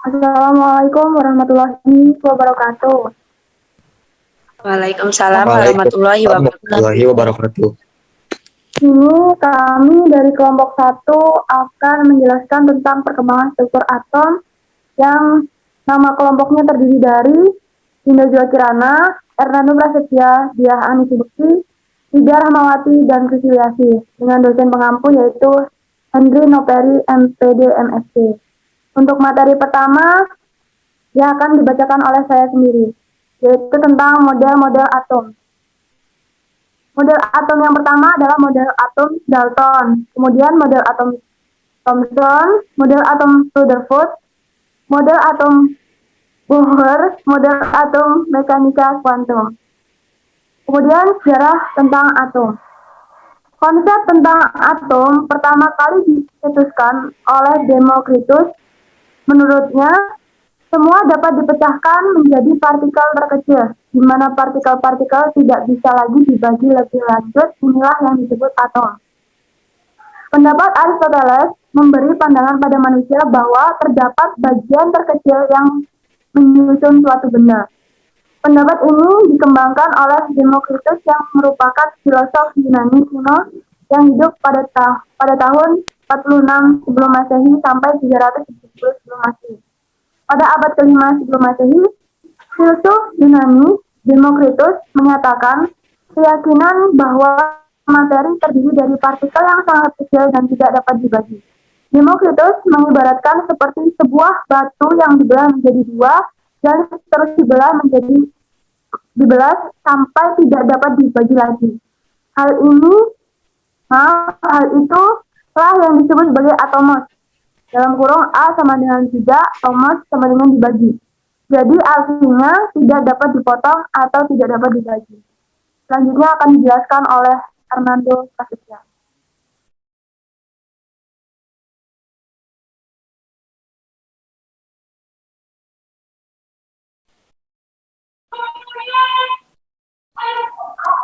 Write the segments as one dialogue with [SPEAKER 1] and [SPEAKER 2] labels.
[SPEAKER 1] Assalamualaikum warahmatullahi wabarakatuh.
[SPEAKER 2] Waalaikumsalam warahmatullahi
[SPEAKER 3] Waalaikumsalam warahmatullahi
[SPEAKER 2] wabarakatuh.
[SPEAKER 3] wabarakatuh.
[SPEAKER 1] Ini kami dari kelompok 1 akan menjelaskan tentang perkembangan struktur atom yang nama kelompoknya terdiri dari Indah Kirana, Hernando Prasetya, Diah Anisi Bukti, Ida Rahmawati, dan Krisiliasi dengan dosen pengampu yaitu Henry Noperi, MPD, MSc. Untuk materi pertama yang akan dibacakan oleh saya sendiri, yaitu tentang model-model atom. Model atom yang pertama adalah model atom Dalton, kemudian model atom Thomson, model atom Rutherford, model atom Bohr, model atom mekanika kuantum. Kemudian sejarah tentang atom. Konsep tentang atom pertama kali dicetuskan oleh Democritus. Menurutnya, semua dapat dipecahkan menjadi partikel terkecil, di mana partikel-partikel tidak bisa lagi dibagi lebih lanjut. Inilah yang disebut atom. Pendapat Aristoteles memberi pandangan pada manusia bahwa terdapat bagian terkecil yang menyusun suatu benda. Pendapat ini dikembangkan oleh Democritus yang merupakan filosof Yunani kuno yang hidup pada tahun 46 sebelum Masehi sampai 370 sebelum Masehi. Pada abad ke-5 sebelum Masehi, filsuf Yunani Democritus menyatakan keyakinan bahwa materi terdiri dari partikel yang sangat kecil dan tidak dapat dibagi. Democritus mengibaratkan seperti sebuah batu yang dibelah menjadi dua dan terus dibelah sampai tidak dapat dibagi lagi. Hal itu lah yang disebut sebagai atomos. Dalam kurung A sama dengan tidak, tomos sama dengan dibagi. Jadi artinya tidak dapat dipotong atau tidak dapat dibagi. Selanjutnya akan dijelaskan oleh Hernando Prasetya.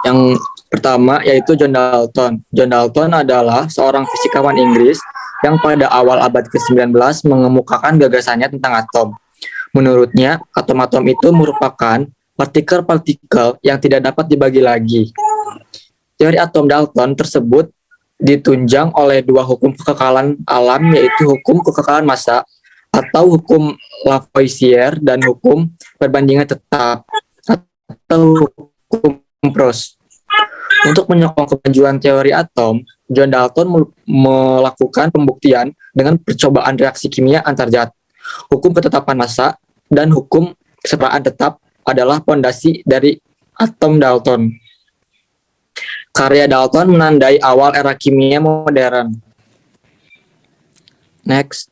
[SPEAKER 3] Yang pertama yaitu John Dalton. John Dalton adalah seorang fisikawan Inggris yang pada awal abad ke-19 mengemukakan gagasannya tentang atom. Menurutnya, atom-atom itu merupakan partikel-partikel yang tidak dapat dibagi lagi. Teori atom Dalton tersebut ditunjang oleh dua hukum kekekalan alam, yaitu hukum kekekalan massa atau hukum Lavoisier dan hukum perbandingan tetap atau hukum Proust. Untuk menyokong kemajuan teori atom, John Dalton melakukan pembuktian dengan percobaan reaksi kimia antar zat. Hukum ketetapan massa dan hukum kesetaraan tetap adalah fondasi dari atom Dalton. Karya Dalton menandai awal era kimia modern. Next.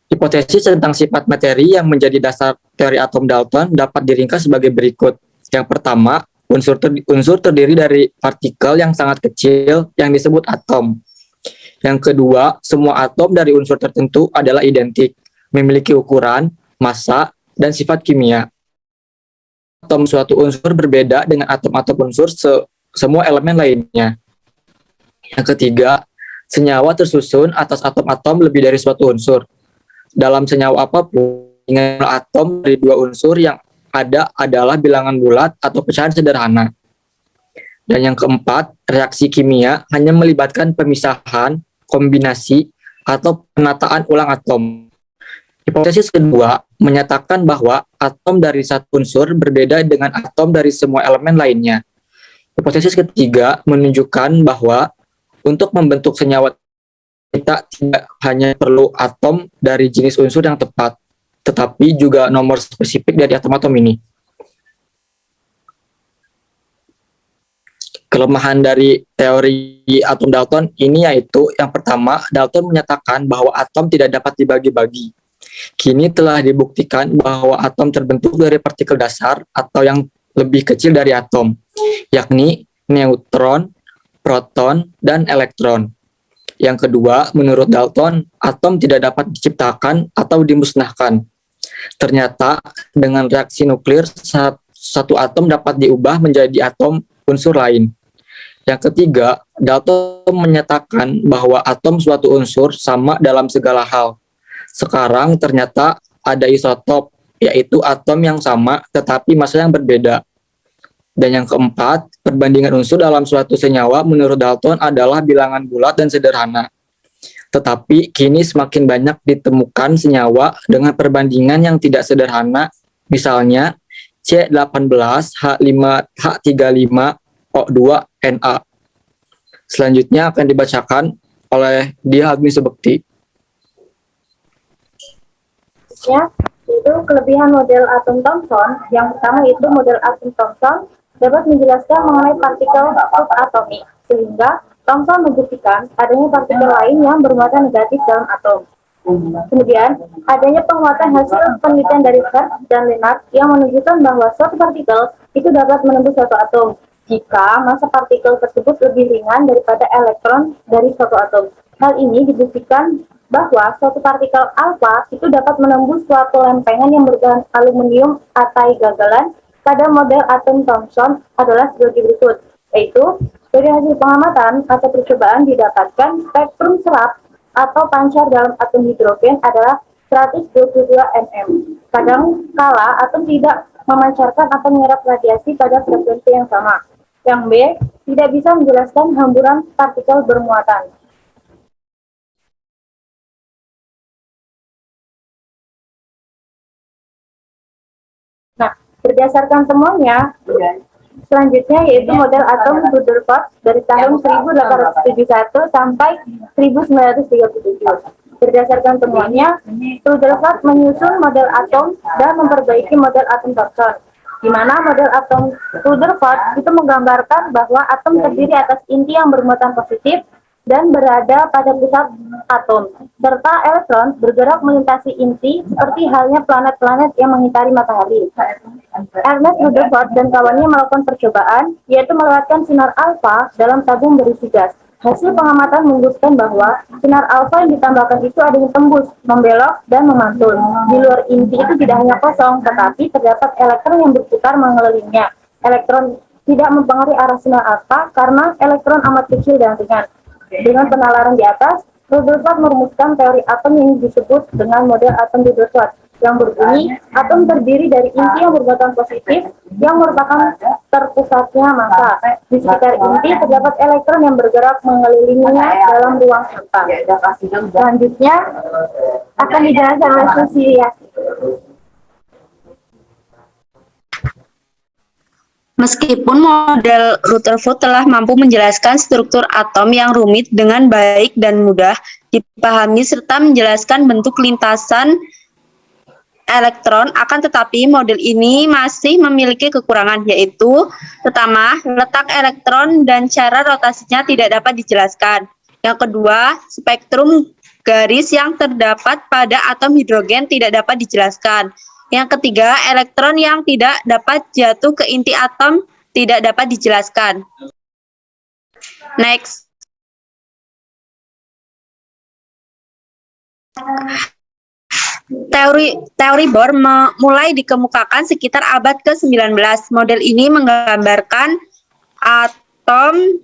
[SPEAKER 3] Hipotesis tentang sifat materi yang menjadi dasar teori atom Dalton dapat diringkas sebagai berikut. Yang pertama, unsur terdiri dari partikel yang sangat kecil yang disebut atom. Yang kedua, semua atom dari unsur tertentu adalah identik, memiliki ukuran, massa, dan sifat kimia. Atom suatu unsur berbeda dengan atom-atom unsur semua elemen lainnya. Yang ketiga, senyawa tersusun atas atom-atom lebih dari suatu unsur. Dalam senyawa apapun, atom dari dua unsur yang ada adalah bilangan bulat atau pecahan sederhana. Dan yang keempat, reaksi kimia hanya melibatkan pemisahan, kombinasi, atau penataan ulang atom. Hipotesis kedua menyatakan bahwa atom dari satu unsur berbeda dengan atom dari semua elemen lainnya. Hipotesis ketiga menunjukkan bahwa untuk membentuk senyawa kita tidak hanya perlu atom dari jenis unsur yang tepat, tetapi juga nomor spesifik dari atom-atom ini. Kelemahan dari teori atom Dalton ini yaitu yang pertama, Dalton menyatakan bahwa atom tidak dapat dibagi-bagi. Kini telah dibuktikan bahwa atom terbentuk dari partikel dasar atau yang lebih kecil dari atom, yakni neutron, proton, dan elektron. Yang kedua, menurut Dalton, atom tidak dapat diciptakan atau dimusnahkan. Ternyata, dengan reaksi nuklir, satu atom dapat diubah menjadi atom unsur lain. Yang ketiga, Dalton menyatakan bahwa atom suatu unsur sama dalam segala hal. Sekarang ternyata ada isotop, yaitu atom yang sama tetapi massa yang berbeda. Dan yang keempat, perbandingan unsur dalam suatu senyawa menurut Dalton adalah bilangan bulat dan sederhana. Tetapi kini semakin banyak ditemukan senyawa dengan perbandingan yang tidak sederhana, misalnya C18H5H35O2Na. Selanjutnya akan dibacakan oleh Dia Agni Subekti.
[SPEAKER 1] Ya, itu kelebihan model atom Thomson. Yang pertama itu model atom Thomson dapat menjelaskan mengenai partikel subatomik, sehingga Thomson membuktikan adanya partikel lain yang bermuatan negatif dalam atom. Kemudian, adanya penguatan hasil penelitian dari Hertz dan Lennard yang menunjukkan bahwa suatu partikel itu dapat menembus suatu atom jika massa partikel tersebut lebih ringan daripada elektron dari suatu atom. Hal ini dibuktikan bahwa suatu partikel alfa itu dapat menembus suatu lempengan yang berbahan aluminium atau gagalan pada model atom Thomson adalah sebagai berikut, yaitu dari hasil pengamatan atau percobaan didapatkan spektrum serap atau pancar dalam atom hidrogen adalah 122 nm. Kadang kala atom tidak memancarkan atau menyerap radiasi pada frekuensi yang sama. Yang B, tidak bisa menjelaskan hamburan partikel bermuatan. Nah, berdasarkan temuannya, selanjutnya yaitu model atom Rutherford dari tahun 1871 sampai 1937. Berdasarkan temuannya, Rutherford menyusun model atom dan memperbaiki model atom Thomson, di mana model atom Rutherford itu menggambarkan bahwa atom terdiri atas inti yang bermuatan positif dan berada pada pusat atom, serta elektron bergerak melintasi inti seperti halnya planet-planet yang mengitari matahari. Ernest Rutherford dan kawannya melakukan percobaan, yaitu melewatkan sinar alfa dalam tabung berisi gas. Hasil pengamatan menunjukkan bahwa sinar alfa yang ditambahkan itu ada yang tembus, membelok, dan memantul. Di luar inti itu tidak hanya kosong, tetapi terdapat elektron yang berputar mengelilingnya. Elektron tidak mempengaruhi arah sinar alfa karena elektron amat kecil dan ringan. Dengan penalaran di atas, Rutherford merumuskan teori atom yang disebut dengan model atom Rutherford, yang berbunyi atom terdiri dari inti yang bermuatan positif yang merupakan terpusatnya massa. Di sekitar inti terdapat elektron yang bergerak mengelilinginya dalam ruang hampa. Selanjutnya akan dijelaskan oleh Susilia.
[SPEAKER 2] Meskipun model Rutherford telah mampu menjelaskan struktur atom yang rumit dengan baik dan mudah dipahami serta menjelaskan bentuk lintasan elektron, akan tetapi model ini masih memiliki kekurangan, yaitu pertama, letak elektron dan cara rotasinya tidak dapat dijelaskan. Yang kedua, spektrum garis yang terdapat pada atom hidrogen tidak dapat dijelaskan. Yang ketiga, elektron yang tidak dapat jatuh ke inti atom tidak dapat dijelaskan. Next. Teori Bohr mulai dikemukakan sekitar abad ke-19. Model ini menggambarkan atom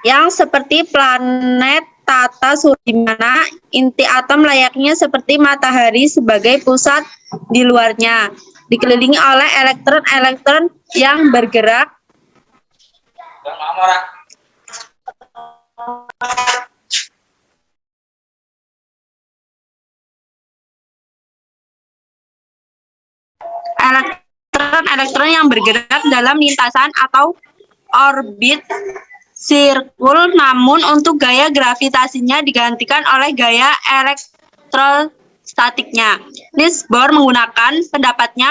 [SPEAKER 2] yang seperti planet tata surya, di mana inti atom layaknya seperti matahari sebagai pusat di luarnya, dikelilingi oleh elektron-elektron yang bergerak dalam lintasan atau orbit sirkul, namun untuk gaya gravitasinya digantikan oleh gaya elektrostatiknya. Niels Bohr menggunakan pendapatnya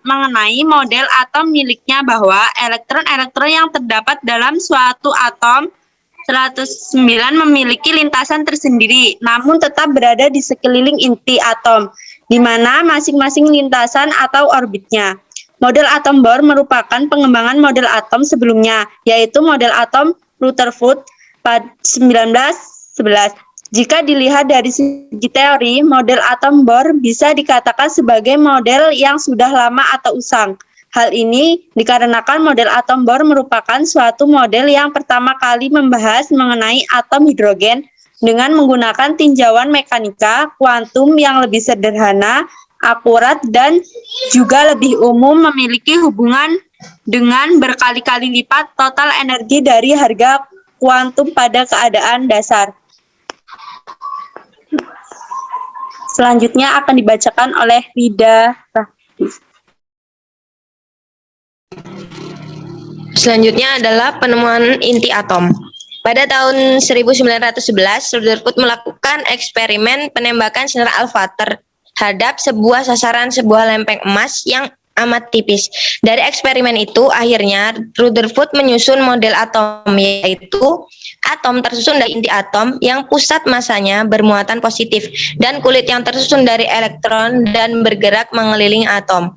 [SPEAKER 2] mengenai model atom miliknya bahwa elektron-elektron yang terdapat dalam suatu atom 109 memiliki lintasan tersendiri, namun tetap berada di sekeliling inti atom, di mana masing-masing lintasan atau orbitnya. Model atom Bohr merupakan pengembangan model atom sebelumnya, yaitu model atom Rutherford pada 1911. Jika dilihat dari segi teori, model atom Bohr bisa dikatakan sebagai model yang sudah lama atau usang. Hal ini dikarenakan model atom Bohr merupakan suatu model yang pertama kali membahas mengenai atom hidrogen dengan menggunakan tinjauan mekanika kuantum yang lebih sederhana, akurat, dan juga lebih umum, memiliki hubungan dengan berkali-kali lipat total energi dari harga kuantum pada keadaan dasar. Selanjutnya akan dibacakan oleh Rida.
[SPEAKER 4] Selanjutnya adalah penemuan inti atom. Pada tahun 1911, Rutherford melakukan eksperimen penembakan sinar alfa terhadap sebuah sasaran sebuah lempeng emas yang amat tipis. Dari eksperimen itu, akhirnya Rutherford menyusun model atom, yaitu atom tersusun dari inti atom yang pusat masanya bermuatan positif dan kulit yang tersusun dari elektron dan bergerak mengelilingi atom.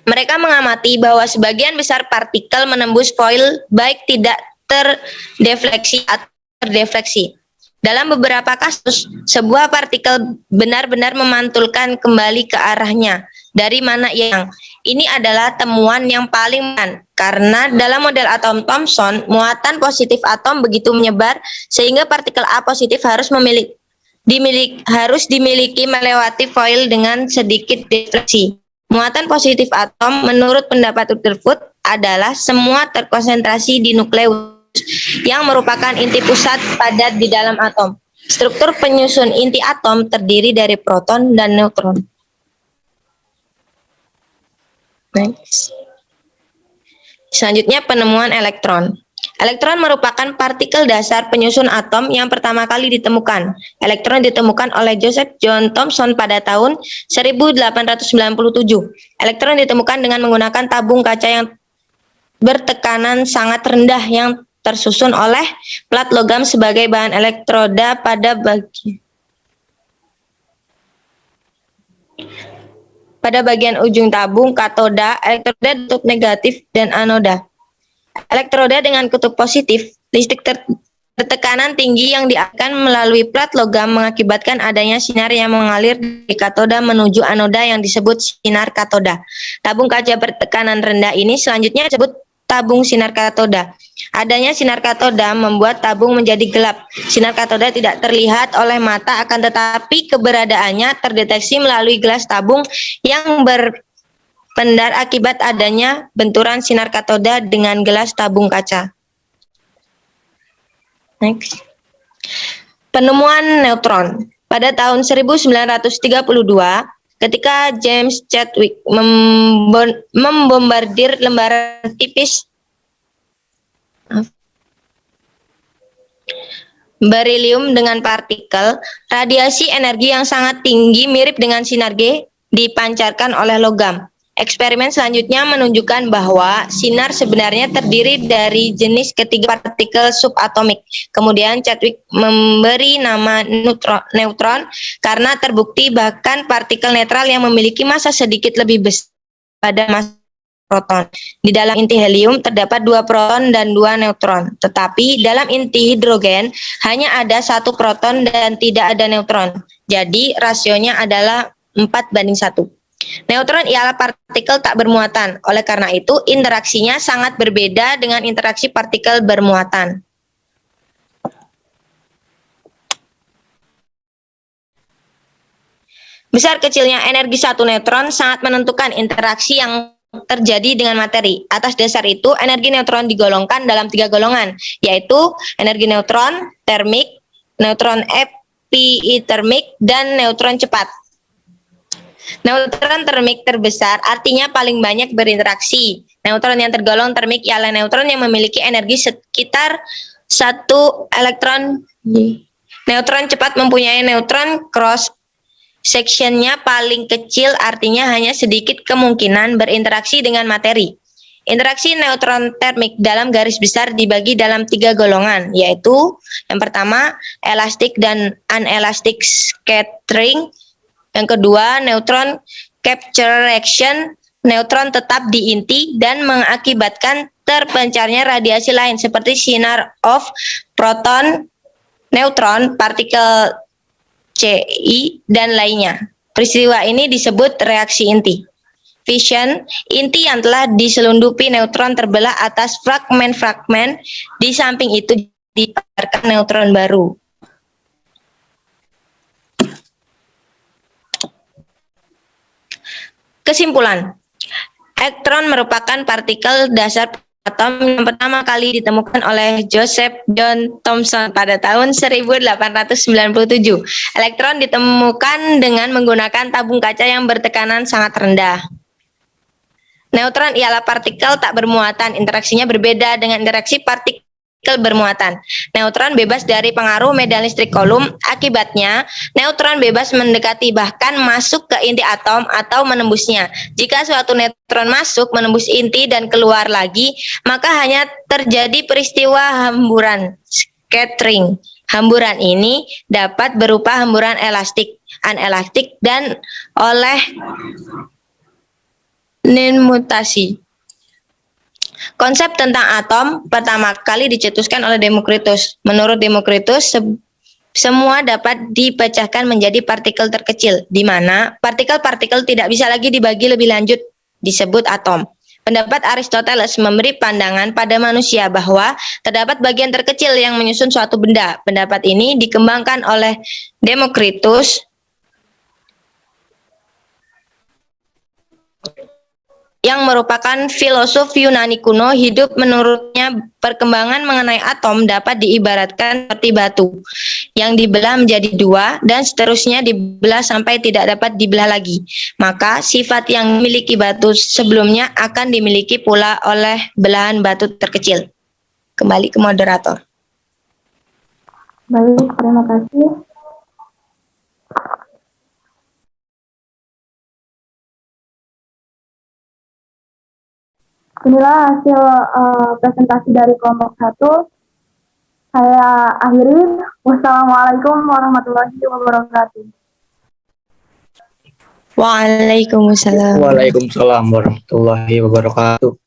[SPEAKER 4] Mereka mengamati bahwa sebagian besar partikel menembus foil baik tidak terdefleksi atau terdefleksi. Dalam beberapa kasus, sebuah partikel benar-benar memantulkan kembali ke arahnya dari mana yang. Ini adalah temuan yang paling menarik karena dalam model atom Thomson, muatan positif atom begitu menyebar sehingga partikel A positif harus dimiliki melewati foil dengan sedikit defleksi. Muatan positif atom menurut pendapat Rutherford adalah semua terkonsentrasi di nukleus yang merupakan inti pusat padat di dalam atom. Struktur penyusun inti atom terdiri dari proton dan neutron. Next. Selanjutnya penemuan elektron. Elektron merupakan partikel dasar penyusun atom yang pertama kali ditemukan. Elektron ditemukan oleh Joseph John Thomson pada tahun 1897. Elektron ditemukan dengan menggunakan tabung kaca yang bertekanan sangat rendah yang tersusun oleh plat logam sebagai bahan elektroda pada bagian ujung tabung katoda. Elektroda kutub negatif dan anoda. Elektroda dengan kutub positif, listrik bertekanan tinggi yang dialirkan melalui plat logam mengakibatkan adanya sinar yang mengalir dari katoda menuju anoda yang disebut sinar katoda. Tabung kaca bertekanan rendah ini selanjutnya disebut tabung sinar katoda. Adanya sinar katoda membuat tabung menjadi gelap. Sinar katoda tidak terlihat oleh mata, akan tetapi keberadaannya terdeteksi melalui gelas tabung yang berpendar akibat adanya benturan sinar katoda dengan gelas tabung kaca. Next. Penemuan neutron. Pada tahun 1932, ketika James Chadwick membombardir lembaran tipis berilium dengan partikel, radiasi energi yang sangat tinggi mirip dengan sinar G dipancarkan oleh logam. Eksperimen selanjutnya menunjukkan bahwa sinar sebenarnya terdiri dari jenis ketiga partikel subatomik. Kemudian Chadwick memberi nama neutron karena terbukti bahkan partikel netral yang memiliki massa sedikit lebih besar pada massa proton. Di dalam inti helium terdapat 2 proton dan 2 neutron. Tetapi dalam inti hidrogen hanya ada 1 proton dan tidak ada neutron. Jadi rasionya adalah 4:1. Neutron ialah partikel tak bermuatan. Oleh karena itu, interaksinya sangat berbeda dengan interaksi partikel bermuatan. Besar kecilnya energi satu neutron sangat menentukan interaksi yang terjadi dengan materi. Atas dasar itu, energi neutron digolongkan dalam 3 golongan, yaitu energi neutron termik, neutron epitermik, dan neutron cepat. Neutron termik terbesar artinya paling banyak berinteraksi. Neutron yang tergolong termik ialah neutron yang memiliki energi sekitar 1 elektron. Neutron cepat mempunyai neutron cross sectionnya paling kecil, artinya hanya sedikit kemungkinan berinteraksi dengan materi. Interaksi neutron termik dalam garis besar dibagi dalam 3 golongan, yaitu yang pertama elastic dan unelastic scattering. Yang kedua, neutron capture reaction, neutron tetap di inti dan mengakibatkan terpencarnya radiasi lain seperti sinar of proton, neutron, partikel CI, dan lainnya. Peristiwa ini disebut reaksi inti. fission, inti yang telah diselundupi neutron terbelah atas fragmen-fragmen, di samping itu dikeluarkan neutron baru. Kesimpulan, elektron merupakan partikel dasar atom yang pertama kali ditemukan oleh Joseph John Thomson pada tahun 1897. Elektron ditemukan dengan menggunakan tabung kaca yang bertekanan sangat rendah. Neutron ialah partikel tak bermuatan, interaksinya berbeda dengan interaksi partikel bermuatan. Neutron bebas dari pengaruh medan listrik Coulomb, akibatnya neutron bebas mendekati bahkan masuk ke inti atom atau menembusnya. Jika suatu neutron masuk, menembus inti dan keluar lagi, maka hanya terjadi peristiwa hamburan, scattering. Hamburan ini dapat berupa hamburan elastik, anelastik, dan oleh non-mutasi. Konsep tentang atom pertama kali dicetuskan oleh Demokritus. Menurut Demokritus, semua dapat dipecahkan menjadi partikel terkecil, di mana partikel-partikel tidak bisa lagi dibagi lebih lanjut, disebut atom. Pendapat Aristoteles memberi pandangan pada manusia bahwa terdapat bagian terkecil yang menyusun suatu benda. Pendapat ini dikembangkan oleh Demokritus yang merupakan filosof Yunani kuno. Hidup menurutnya perkembangan mengenai atom dapat diibaratkan seperti batu yang dibelah menjadi dua dan seterusnya dibelah sampai tidak dapat dibelah lagi. Maka sifat yang dimiliki batu sebelumnya akan dimiliki pula oleh belahan batu terkecil. Kembali ke moderator.
[SPEAKER 1] Baik, terima kasih. Inilah hasil presentasi dari kelompok 1. Saya akhiri. Wassalamualaikum warahmatullahi wabarakatuh.
[SPEAKER 4] Waalaikumsalam.
[SPEAKER 3] Waalaikumsalam warahmatullahi wabarakatuh.